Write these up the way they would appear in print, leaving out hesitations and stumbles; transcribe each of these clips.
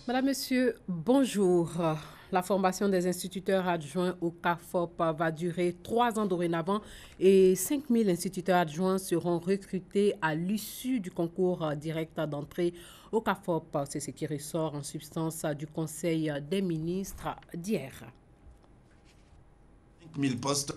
Madame, Monsieur, bonjour. La formation des instituteurs adjoints au CAFOP va durer 3 ans dorénavant et 5 000 instituteurs adjoints seront recrutés à l'issue du concours direct d'entrée au CAFOP. C'est ce qui ressort en substance du Conseil des ministres d'hier. 5 000 postes.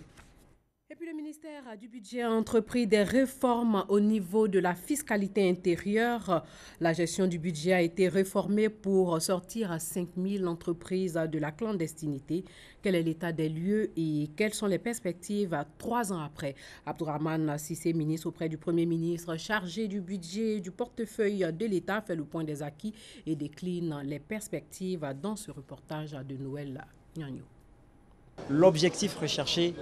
Et puis le ministère du Budget a entrepris des réformes au niveau de la fiscalité intérieure. La gestion du budget a été réformée pour sortir 5 000 entreprises de la clandestinité. Quel est l'état des lieux et quelles sont les perspectives 3 ans après? Abdourahmane Sissé, ministre auprès du Premier ministre chargé du budget et du portefeuille de l'État, fait le point des acquis et décline les perspectives dans ce reportage de Noël Nyagno. L'objectif recherché,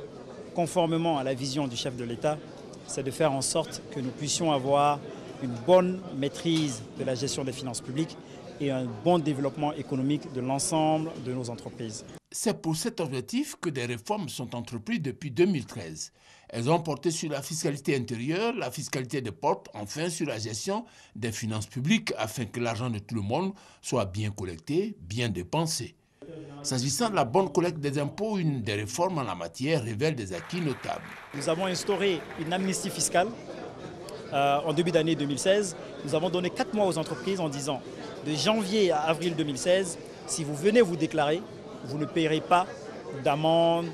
conformément à la vision du chef de l'État, c'est de faire en sorte que nous puissions avoir une bonne maîtrise de la gestion des finances publiques et un bon développement économique de l'ensemble de nos entreprises. C'est pour cet objectif que des réformes sont entreprises depuis 2013. Elles ont porté sur la fiscalité intérieure, la fiscalité des portes, enfin sur la gestion des finances publiques afin que l'argent de tout le monde soit bien collecté, bien dépensé. S'agissant de la bonne collecte des impôts, une des réformes en la matière révèle des acquis notables. Nous avons instauré une amnistie fiscale en début d'année 2016. Nous avons donné 4 mois aux entreprises en disant de janvier à avril 2016, si vous venez vous déclarer, vous ne payerez pas d'amende.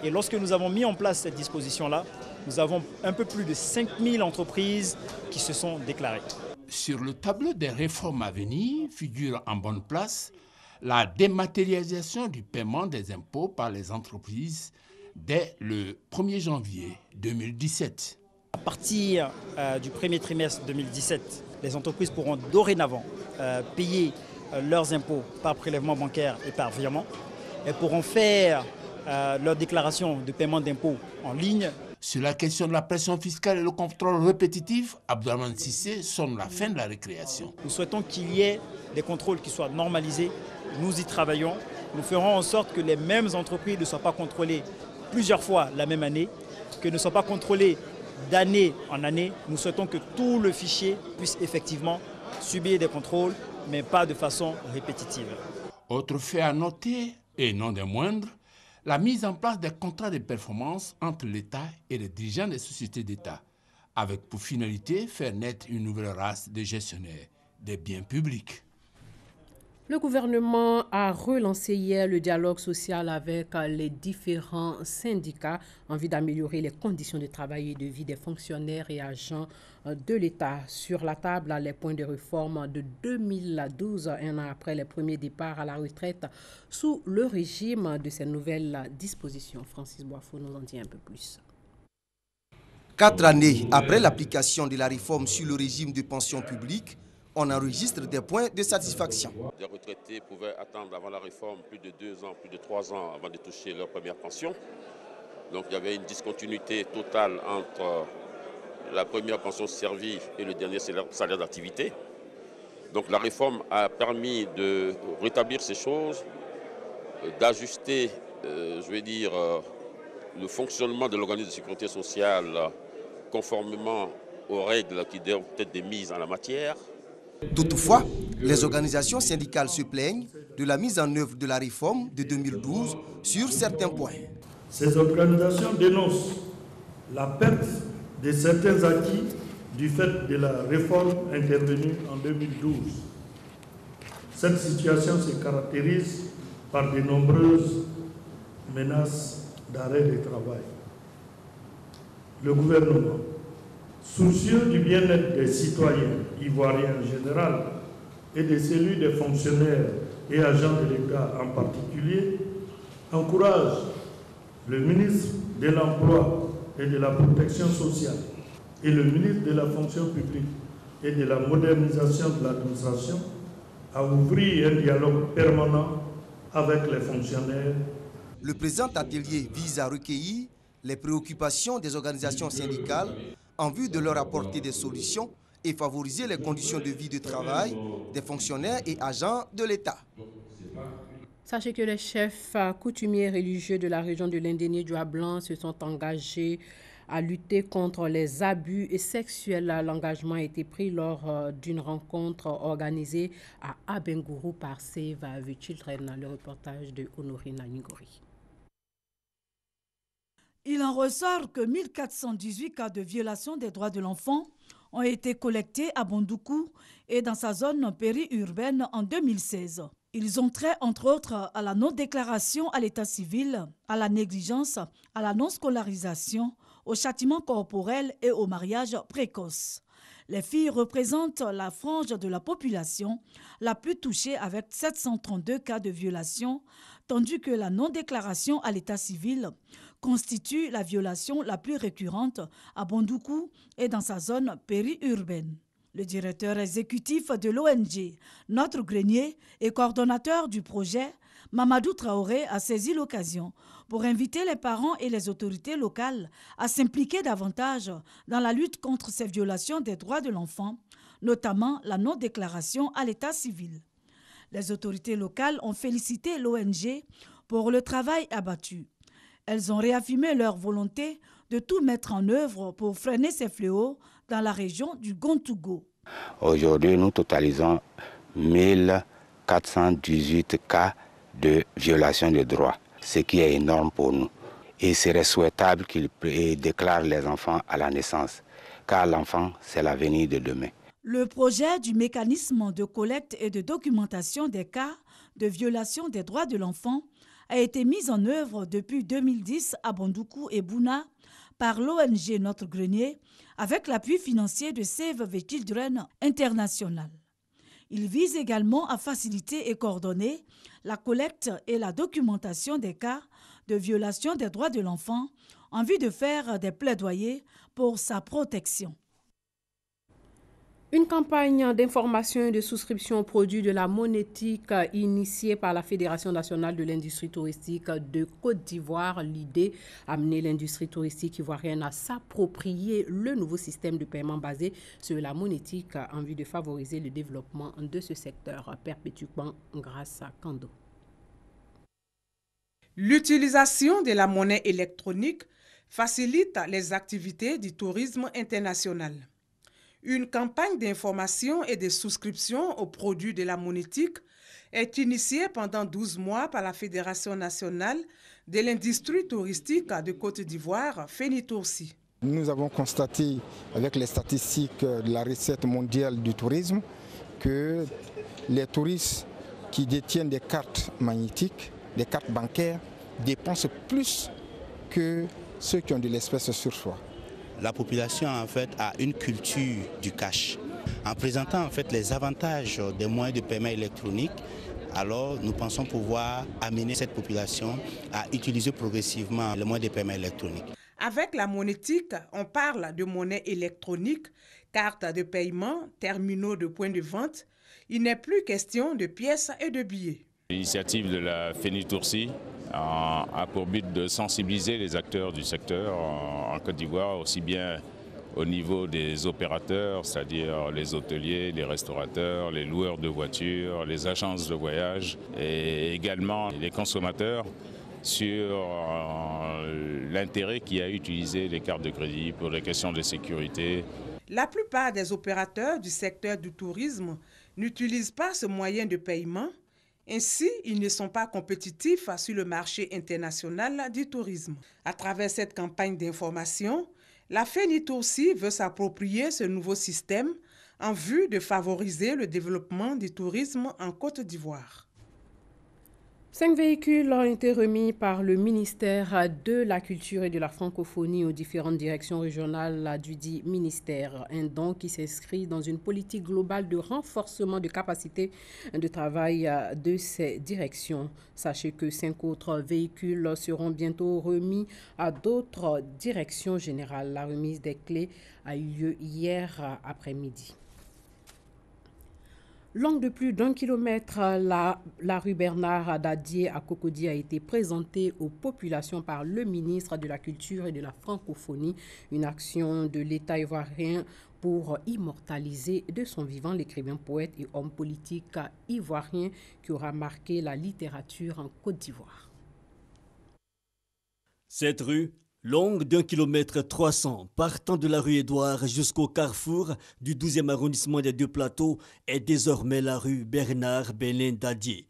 Et lorsque nous avons mis en place cette disposition-là, nous avons un peu plus de 5 000 entreprises qui se sont déclarées. Sur le tableau des réformes à venir figure en bonne place la dématérialisation du paiement des impôts par les entreprises dès le 1er janvier 2017. À partir du premier trimestre 2017, les entreprises pourront dorénavant payer leurs impôts par prélèvement bancaire et par virement. Elles pourront faire leur déclaration de paiement d'impôts en ligne. Sur la question de la pression fiscale et le contrôle répétitif, Abdourahmane Sissé sonne la fin de la récréation. Nous souhaitons qu'il y ait des contrôles qui soient normalisés. Nous y travaillons. Nous ferons en sorte que les mêmes entreprises ne soient pas contrôlées plusieurs fois la même année, que ne soient pas contrôlées d'année en année. Nous souhaitons que tout le fichier puisse effectivement subir des contrôles, mais pas de façon répétitive. Autre fait à noter, et non des moindres, la mise en place des contrats de performance entre l'État et les dirigeants des sociétés d'État, avec pour finalité faire naître une nouvelle race de gestionnaires des biens publics. Le gouvernement a relancé hier le dialogue social avec les différents syndicats en vue d'améliorer les conditions de travail et de vie des fonctionnaires et agents de l'État. Sur la table, les points de réforme de 2012, un an après les premiers départs à la retraite, sous le régime de ces nouvelles dispositions. Francis Boifo nous en dit un peu plus. 4 années après l'application de la réforme sur le régime de pension publique, on enregistre des points de satisfaction. Les retraités pouvaient attendre avant la réforme plus de 2 ans, plus de 3 ans avant de toucher leur première pension. Donc il y avait une discontinuité totale entre la première pension servie et le dernier salaire d'activité. Donc la réforme a permis de rétablir ces choses, d'ajuster, le fonctionnement de l'organisme de sécurité sociale conformément aux règles qui doivent être émises en la matière. Toutefois, les organisations syndicales se plaignent de la mise en œuvre de la réforme de 2012 sur certains points. Ces organisations dénoncent la perte de certains acquis du fait de la réforme intervenue en 2012. Cette situation se caractérise par de nombreuses menaces d'arrêt de travail. Le gouvernement, soucieux du bien-être des citoyens ivoiriens en général et de celui des fonctionnaires et agents de l'État en particulier, encourage le ministre de l'Emploi et de la Protection sociale et le ministre de la Fonction publique et de la modernisation de l'administration à ouvrir un dialogue permanent avec les fonctionnaires. Le présent atelier vise à recueillir les préoccupations des organisations syndicales en vue de leur apporter des solutions et favoriser les conditions de vie de travail des fonctionnaires et agents de l'État. Sachez que les chefs coutumiers religieux de la région de l'Indénié du Blanc se sont engagés à lutter contre les abus sexuels. L'engagement a été pris lors d'une rencontre organisée à Abengourou par Save the Children. Le reportage de Honorina Ngori. Il en ressort que 1418 cas de violation des droits de l'enfant ont été collectés à Bondoukou et dans sa zone périurbaine en 2016. Ils ont trait, entre autres, à la non-déclaration à l'état civil, à la négligence, à la non-scolarisation, au châtiment corporel et au mariage précoce. Les filles représentent la frange de la population la plus touchée avec 732 cas de violation, tandis que la non-déclaration à l'état civil constitue la violation la plus récurrente à Bondoukou et dans sa zone périurbaine. Le directeur exécutif de l'ONG Notre Grenier et coordonnateur du projet, Mamadou Traoré, a saisi l'occasion pour inviter les parents et les autorités locales à s'impliquer davantage dans la lutte contre ces violations des droits de l'enfant, notamment la non-déclaration à l'état civil. Les autorités locales ont félicité l'ONG pour le travail abattu. Elles ont réaffirmé leur volonté de tout mettre en œuvre pour freiner ces fléaux dans la région du Gontougo. Aujourd'hui, nous totalisons 1418 cas de violation des droits, ce qui est énorme pour nous. Et il serait souhaitable qu'ils déclarent les enfants à la naissance, car l'enfant, c'est l'avenir de demain. Le projet du mécanisme de collecte et de documentation des cas de violation des droits de l'enfant a été mis en œuvre depuis 2010 à Bondoukou et Bouna par l'ONG Notre Grenier avec l'appui financier de Save the Children International. Il vise également à faciliter et coordonner la collecte et la documentation des cas de violation des droits de l'enfant en vue de faire des plaidoyers pour sa protection. Une campagne d'information et de souscription aux produits de la monétique initiée par la Fédération nationale de l'industrie touristique de Côte d'Ivoire. L'idée, amener l'industrie touristique ivoirienne à s'approprier le nouveau système de paiement basé sur la monétique en vue de favoriser le développement de ce secteur perpétuellement grâce à Kando. L'utilisation de la monnaie électronique facilite les activités du tourisme international. Une campagne d'information et de souscription aux produits de la monétique est initiée pendant 12 mois par la Fédération nationale de l'industrie touristique de Côte d'Ivoire, FENITOURSI. Nous avons constaté avec les statistiques de la recette mondiale du tourisme que les touristes qui détiennent des cartes magnétiques, des cartes bancaires, dépensent plus que ceux qui ont de l'espèce sur soi. La population en fait a une culture du cash. En présentant en fait les avantages des moyens de paiement électronique, alors nous pensons pouvoir amener cette population à utiliser progressivement les moyens de paiement électronique. Avec la monétique, on parle de monnaie électronique, cartes de paiement, terminaux de points de vente. Il n'est plus question de pièces et de billets. L'initiative de la FENITOURSI a pour but de sensibiliser les acteurs du secteur en Côte d'Ivoire, aussi bien au niveau des opérateurs, c'est-à-dire les hôteliers, les restaurateurs, les loueurs de voitures, les agences de voyage et également les consommateurs sur l'intérêt qu'il y a à utiliser les cartes de crédit pour les questions de sécurité. La plupart des opérateurs du secteur du tourisme n'utilisent pas ce moyen de paiement. Ainsi, ils ne sont pas compétitifs sur le marché international du tourisme. À travers cette campagne d'information, la FENITOURSI veut s'approprier ce nouveau système en vue de favoriser le développement du tourisme en Côte d'Ivoire. 5 véhicules ont été remis par le ministère de la Culture et de la Francophonie aux différentes directions régionales du dit ministère. Un don qui s'inscrit dans une politique globale de renforcement de capacité de travail de ces directions. Sachez que 5 autres véhicules seront bientôt remis à d'autres directions générales. La remise des clés a eu lieu hier après-midi. Longue de plus d'1 kilomètre, la rue Bernard Dadier à Cocody a été présentée aux populations par le ministre de la Culture et de la Francophonie, une action de l'État ivoirien pour immortaliser de son vivant l'écrivain, poète et homme politique ivoirien qui aura marqué la littérature en Côte d'Ivoire. Cette rue Longue d'1,3 km, partant de la rue Édouard jusqu'au carrefour du 12e arrondissement des Deux Plateaux, est désormais la rue Bernard Belin Dadier.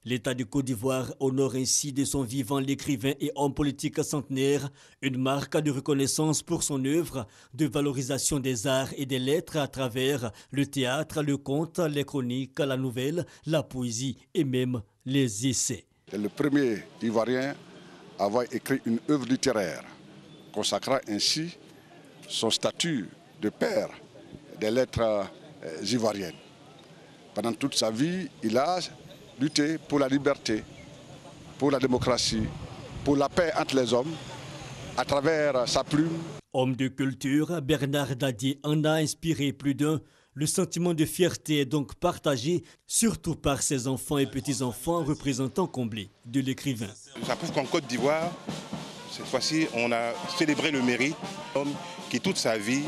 L'État de Côte d'Ivoire honore ainsi de son vivant l'écrivain et homme politique centenaire, une marque de reconnaissance pour son œuvre de valorisation des arts et des lettres à travers le théâtre, le conte, les chroniques, la nouvelle, la poésie et même les essais. C'est le premier Ivoirien à avoir écrit une œuvre littéraire, consacrant ainsi son statut de père des lettres ivoiriennes. Pendant toute sa vie, il a lutté pour la liberté, pour la démocratie, pour la paix entre les hommes, à travers sa plume. Homme de culture, Bernard Dadier en a inspiré plus d'un. Le sentiment de fierté est donc partagé, surtout par ses enfants et petits-enfants, représentants comblés de l'écrivain. Ça prouve qu'en Côte d'Ivoire, cette fois-ci, on a célébré le mérite d'un homme qui, toute sa vie,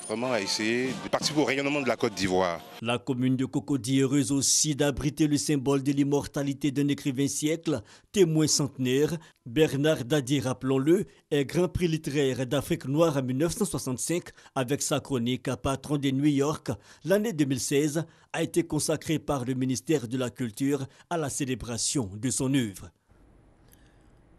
vraiment a essayé de participer au rayonnement de la Côte d'Ivoire. La commune de Cocody est heureuse aussi d'abriter le symbole de l'immortalité d'un écrivain siècle, témoin centenaire. Bernard Dadier, rappelons-le, est Grand Prix littéraire d'Afrique noire en 1965 avec sa chronique à Patron de New York. L'année 2016 a été consacrée par le ministère de la Culture à la célébration de son œuvre.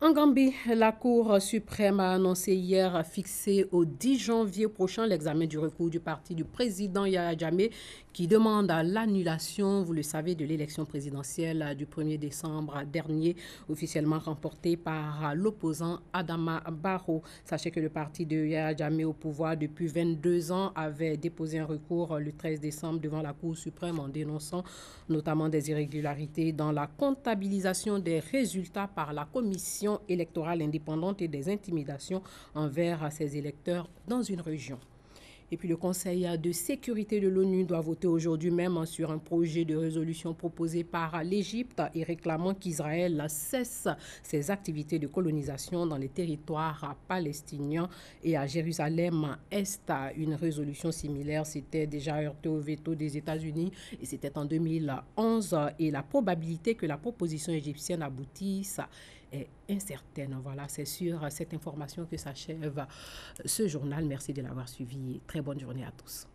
En Gambie, la Cour suprême a annoncé hier fixer au 10 janvier prochain l'examen du recours du parti du président Yahya Jammeh qui demande l'annulation, vous le savez, de l'élection présidentielle du 1er décembre dernier, officiellement remportée par l'opposant Adama Barrow. Sachez que le parti de Yahya Jammeh au pouvoir depuis 22 ans avait déposé un recours le 13 décembre devant la Cour suprême en dénonçant notamment des irrégularités dans la comptabilisation des résultats par la commission électorale indépendante et des intimidations envers ses électeurs dans une région. Et puis le Conseil de sécurité de l'ONU doit voter aujourd'hui même sur un projet de résolution proposé par l'Égypte et réclamant qu'Israël cesse ses activités de colonisation dans les territoires palestiniens et à Jérusalem-Est. Une résolution similaire s'était déjà heurtée au veto des États-Unis et c'était en 2011 et la probabilité que la proposition égyptienne aboutisse est incertaine. Voilà, c'est sur cette information que s'achève ce journal. Merci de l'avoir suivi et très bonne journée à tous.